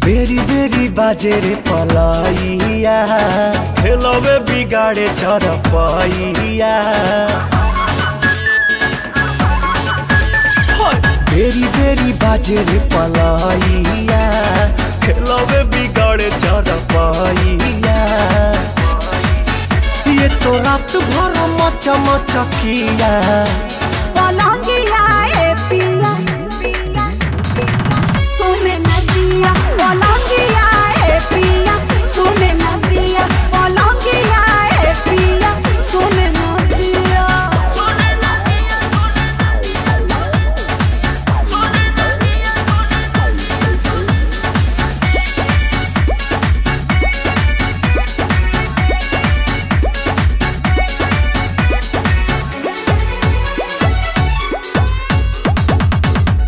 बेरी बेरी बाजे रे पलाइया, खेलवे बिगाड़े चरपैया। बेरी बेरी बाजे रे पलाइया, खेलवे बिगाड़े चरपैया। ये तो रात भर मचा मचकिया पलंगिया ए पिया सोने नदिया, पलंगिया ए पिया सोने नदिया, पलंगिया ए पिया सोने नदिया।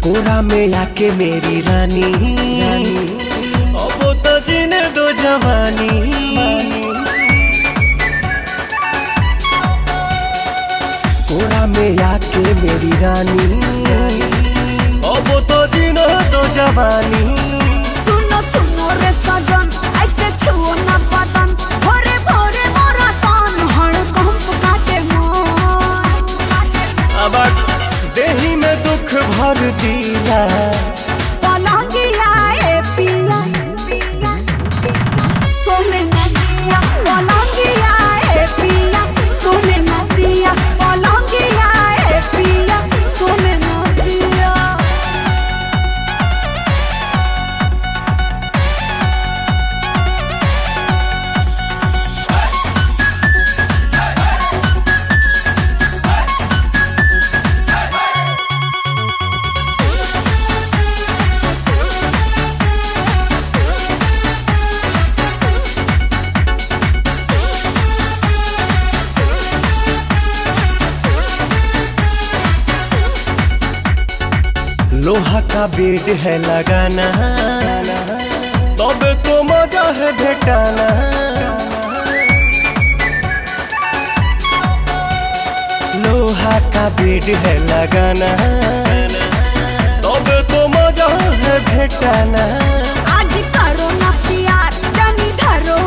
कोरा में आके मेरी रानी, अब तो जीने दो जवानी। कोरा में आके मेरी रानी, अब तो जीने दो जवानी। सुनो सुनो रे सजन, ऐसे छुओ ना बदन, भोरे भोरे मोरा तन हड़कंप काटे मन। अब देही में दुख भर दिया पलंगिया ए पिया सोने नदिया, पलंगिया ए पिया सोने नदिया, पलंगिया ए पिया सोने नदिया। लोहा का बेड है लगाना, तब तो मजा है भेटाना। लोहा का बेड है लगाना, तब तो मजा है भेटाना। आज करो ना प्यार, जानी धरो